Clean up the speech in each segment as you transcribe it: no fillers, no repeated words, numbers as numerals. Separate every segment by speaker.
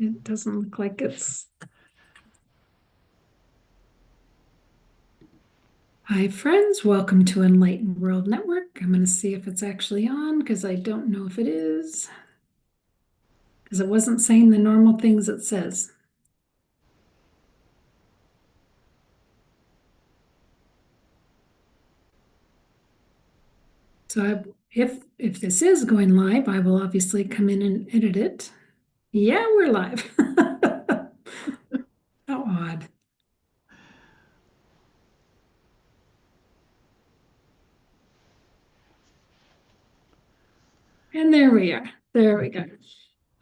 Speaker 1: It doesn't look like it's. Hi, friends. Welcome to Enlightened World Network. I'm going to see if it's actually on because I don't know if it is. Because it wasn't saying the normal things it says. So if this is going live, I will obviously come in and edit it. Yeah, we're live. How odd. And there we are. There we go.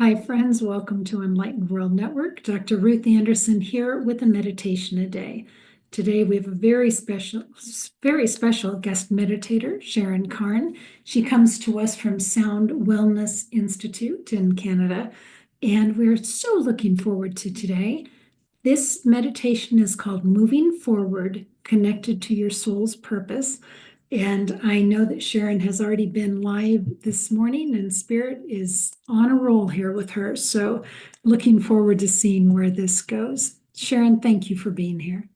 Speaker 1: Hi, friends. Welcome to Enlightened World Network. Dr. Ruth Anderson here with a meditation a day. Today we have a very special guest meditator, Sharon Carne. She comes to us from Sound Wellness Institute in Canada, and we're so looking forward to today. This meditation is called Moving Forward, Connected to Your Soul's Purpose. And I know that Sharon has already been live this morning, and Spirit is on a roll here with her. So, looking forward to seeing where this goes. Sharon, thank you for being here.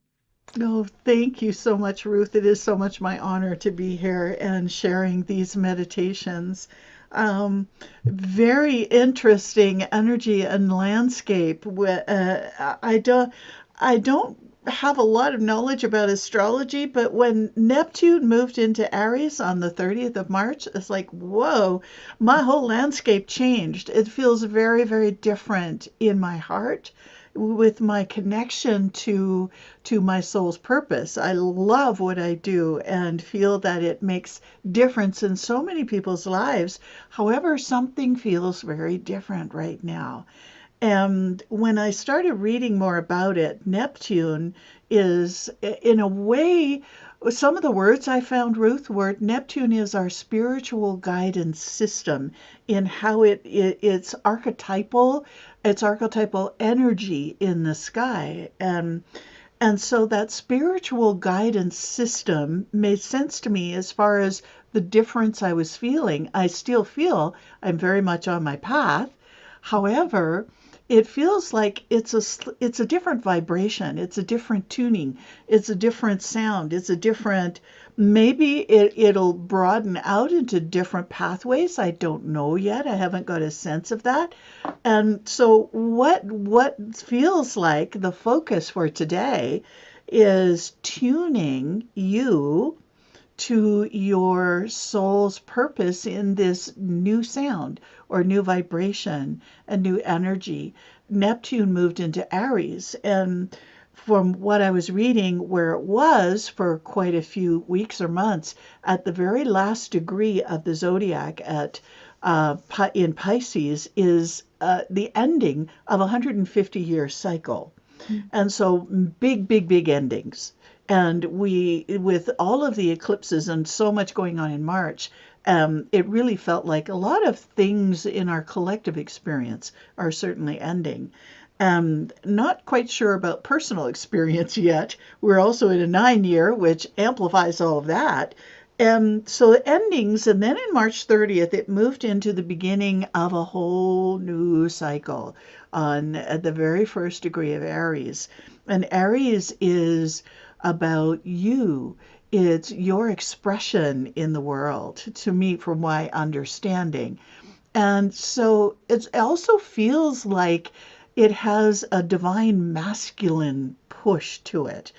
Speaker 2: No, thank you so much, Ruth. It is so much my honor to be here and sharing these meditations. Um, Very interesting energy and landscape. I don't have a lot of knowledge about astrology, but when Neptune moved into Aries on the 30th of March, it's like, whoa, my whole landscape changed. It feels very, very different in my heart with my connection to my soul's purpose. I love what I do and feel that it makes difference in so many people's lives. However, something feels very different right now. And when I started reading more about it, Neptune is, in a way, some of the words I found, Ruth, were Neptune is our spiritual guidance system in how it's archetypal energy in the sky. And so that spiritual guidance system made sense to me as far as the difference I was feeling. I still feel I'm very much on my path. However, it feels like it's a different vibration, it's a different tuning, it's a different sound, it's a different, maybe it'll broaden out into different pathways. I don't know yet. I haven't got a sense of that. And so what feels like the focus for today is tuning you to your soul's purpose in this new sound or new vibration and new energy. Neptune moved into Aries, and from what I was reading, where it was for quite a few weeks or months, at the very last degree of the zodiac at in Pisces is the ending of a 150-year cycle. And so big, big, big endings. And with all of the eclipses and so much going on in March, it really felt like a lot of things in our collective experience are certainly ending. Not quite sure about personal experience yet. We're also in a 9 year, which amplifies all of that. So endings, and then in March 30th, it moved into the beginning of a whole new cycle on at the very first degree of Aries. And Aries is about you. It's your expression in the world, to me, from my understanding. And so it also feels like it has a divine masculine push to it.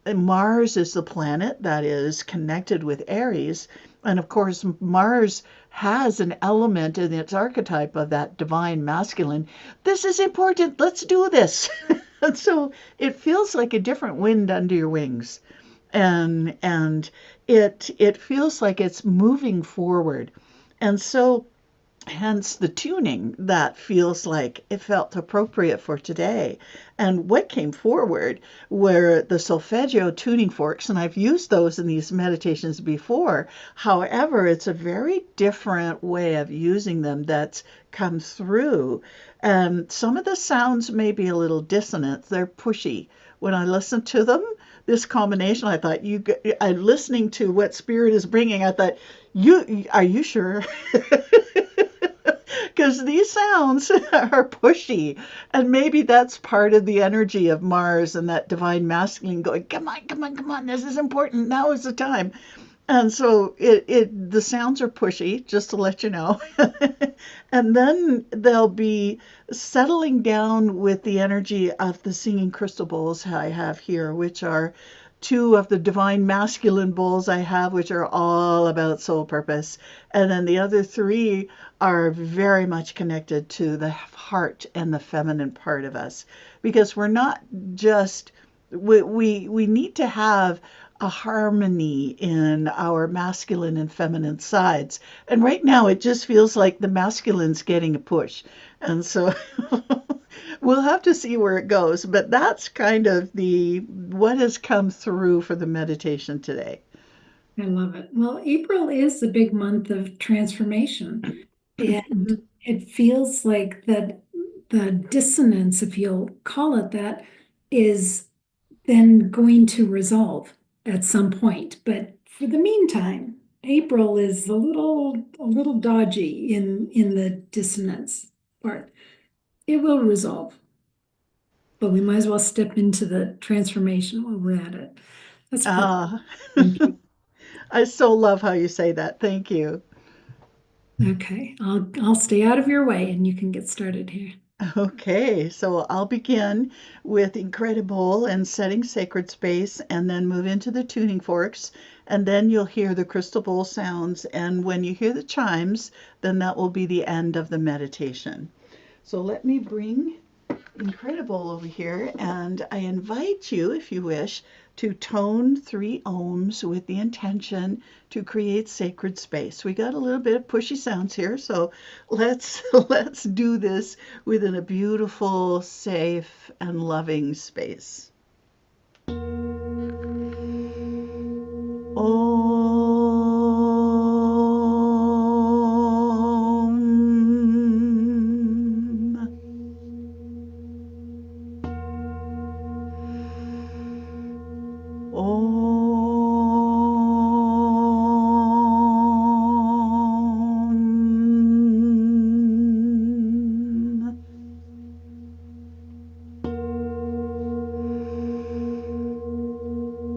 Speaker 2: Mars is the planet that is connected with Aries. And of course, Mars has an element in its archetype of that divine masculine. This is important. Let's do this. And so it feels like a different wind under your wings. And it feels like it's moving forward. And so hence the tuning that feels like it felt appropriate for today. And what came forward were the solfeggio tuning forks, and I've used those in these meditations before. However, it's a very different way of using them that's come through. And some of the sounds may be a little dissonant, they're pushy. When I listen to them, this combination, I thought, I'm listening to what spirit is bringing. I thought, are you sure? Because because these sounds are pushy, and maybe that's part of the energy of Mars and that divine masculine going, come on, come on, come on, this is important, now is the time. And so the sounds are pushy, just to let you know. And then they'll be settling down with the energy of the singing crystal bowls I have here, which are two of the divine masculine bowls I have, which are all about soul purpose. And then the other three are very much connected to the heart and the feminine part of us, because we're not just, we need to have a harmony in our masculine and feminine sides. And right now it just feels like the masculine's getting a push. And so we'll have to see where it goes. But that's kind of the what has come through for the meditation today.
Speaker 1: I love it. Well, April is a big month of transformation, and it feels like that the dissonance, if you'll call it that, is then going to resolve at some point. But for the meantime, April is a little dodgy in the dissonance part. It will resolve, but we might as well step into the transformation while we're at it. That's perfect.
Speaker 2: Ah,
Speaker 1: Thank you.
Speaker 2: I so love how you say that. Thank you.
Speaker 1: Okay, I'll stay out of your way and you can get started here.
Speaker 2: Okay, so I'll begin with Incredible and setting sacred space, and then move into the tuning forks, and then you'll hear the crystal bowl sounds. And when you hear the chimes, then that will be the end of the meditation. So let me bring Incredible over here, and I invite you, if you wish, to tone 3 ohms with the intention to create sacred space. We got a little bit of pushy sounds here, so let's let's do this within a beautiful, safe, and loving space. Om. Om.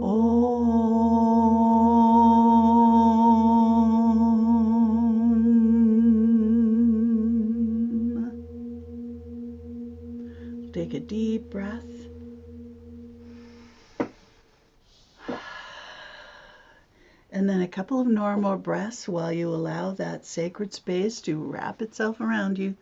Speaker 2: Om. Take a deep breath. And then a couple of normal breaths while you allow that sacred space to wrap itself around you.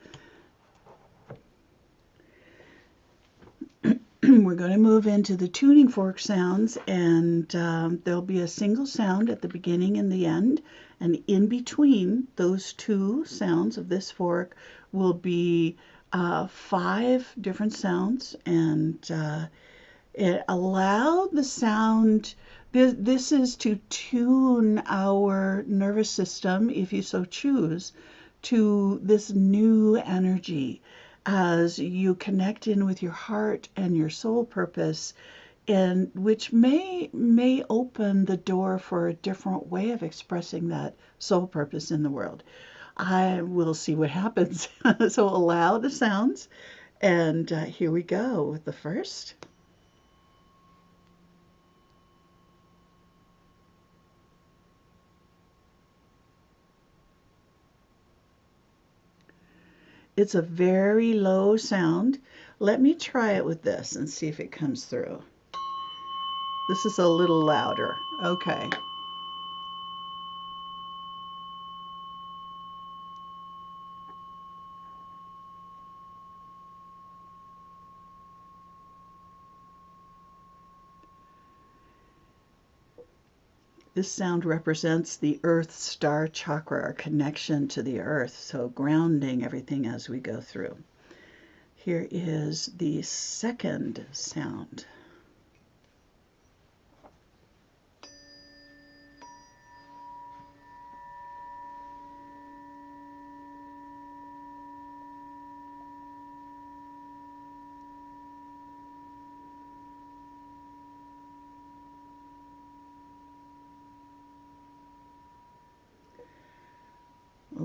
Speaker 2: We're going to move into the tuning fork sounds, and there'll be a single sound at the beginning and the end. And in between those two sounds of this fork will be 5 different sounds, and it allow the sound. This is to tune our nervous system, if you so choose, to this new energy as you connect in with your heart and your soul purpose, and which may open the door for a different way of expressing that soul purpose in the world. I will see what happens. So allow the sounds, and here we go with the first. It's a very low sound. Let me try it with this and see if it comes through. This is a little louder. Okay. This sound represents the Earth Star Chakra, our connection to the Earth, so grounding everything as we go through. Here is the second sound.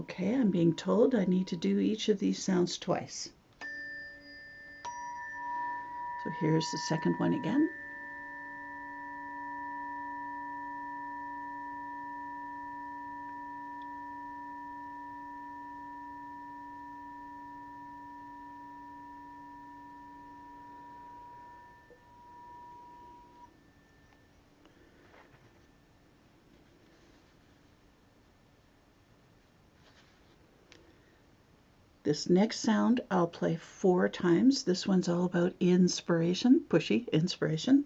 Speaker 2: Okay, I'm being told I need to do each of these sounds twice. So here's the second one again. This next sound I'll play 4 times. This one's all about inspiration, pushy inspiration.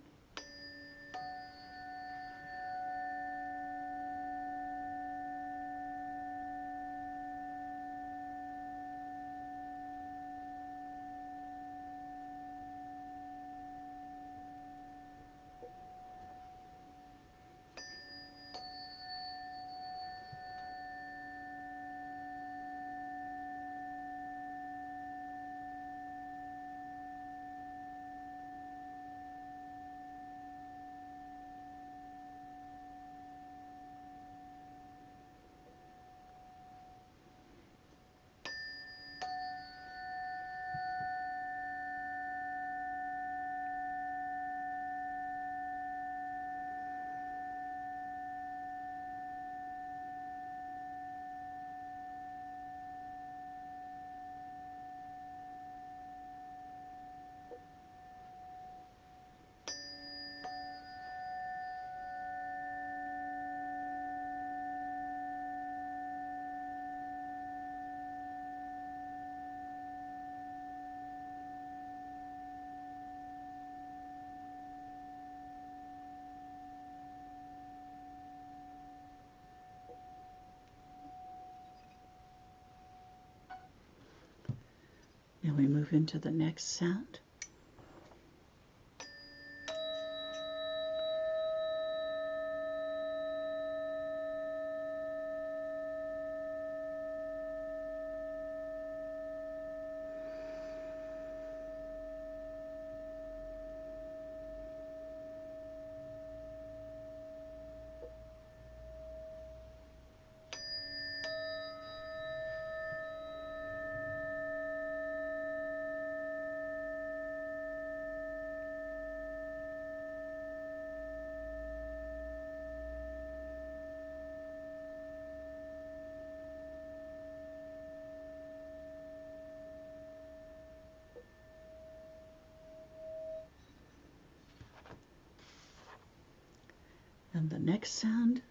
Speaker 2: Now we move into the next sound. And the next sound.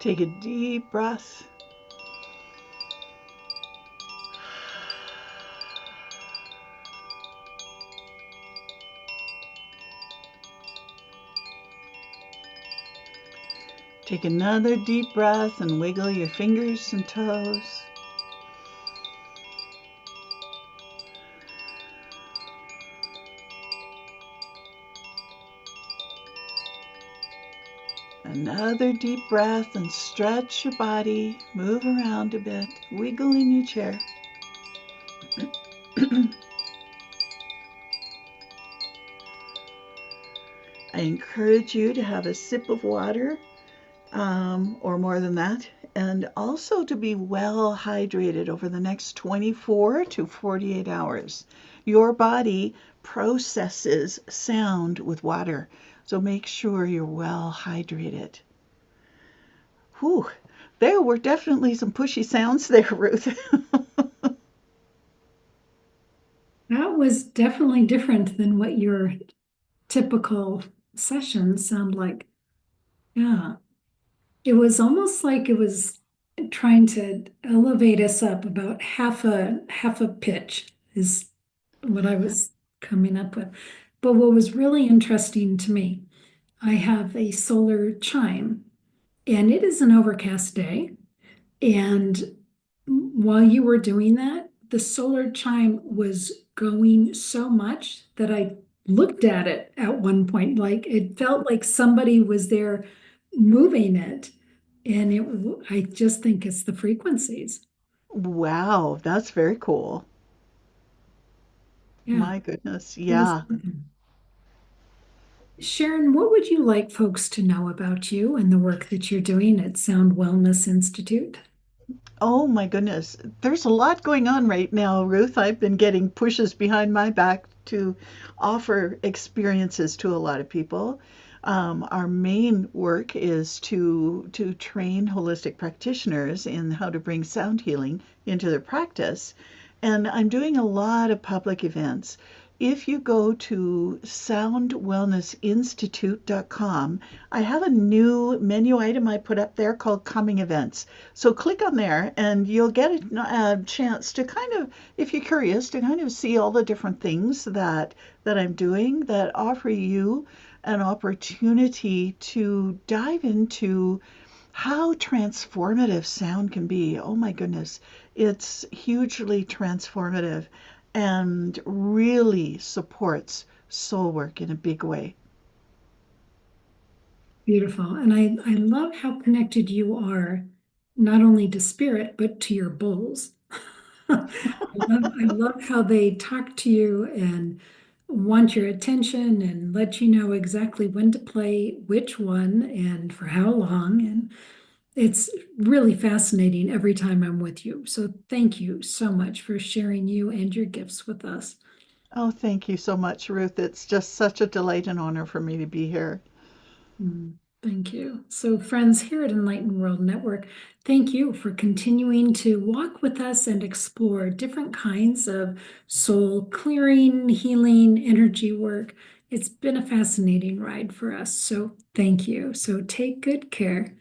Speaker 2: Take a deep breath. Take another deep breath and wiggle your fingers and toes. Another deep breath and stretch your body, move around a bit, wiggle in your chair. I encourage you to have a sip of water or more than that, and also to be well hydrated over the next 24 to 48 hours. Your body processes sound with water, so make sure you're well hydrated. Whew, there were definitely some pushy sounds there, Ruth.
Speaker 1: That was definitely different than what your typical sessions sound like. Yeah. It was almost like it was trying to elevate us up about half a pitch is what I was coming up with. But what was really interesting to me, I have a solar chime and it is an overcast day. And while you were doing that, the solar chime was going so much that I looked at it at one point. Like it felt like somebody was there moving it. And I just think it's the frequencies.
Speaker 2: Wow, that's very cool.
Speaker 1: Yeah,
Speaker 2: My goodness.
Speaker 1: it was
Speaker 2: Yeah.
Speaker 1: something. Sharon, what would you like folks to know about you and the work that you're doing at Sound Wellness Institute?
Speaker 2: Oh my goodness. There's a lot going on right now, Ruth. I've been getting pushes behind my back to offer experiences to a lot of people. Our main work is to train holistic practitioners in how to bring sound healing into their practice. And I'm doing a lot of public events. If you go to soundwellnessinstitute.com, I have a new menu item I put up there called Coming Events. So click on there and you'll get a chance to kind of, if you're curious, to kind of see all the different things that I'm doing that offer you an opportunity to dive into how transformative sound can be. Oh my goodness, it's hugely transformative and really supports soul work in a big way.
Speaker 1: Beautiful. And I love how connected you are, not only to spirit, but to your bowls. I love how they talk to you and want your attention and let you know exactly when to play which one and for how long. And it's really fascinating every time I'm with you. So thank you so much for sharing you and your gifts with us.
Speaker 2: Oh, thank you so much, Ruth. It's just such a delight and honor for me to be here.
Speaker 1: Thank you. So, friends here at Enlightened World Network, thank you for continuing to walk with us and explore different kinds of soul clearing, healing, energy work. It's been a fascinating ride for us. So, thank you. So, take good care.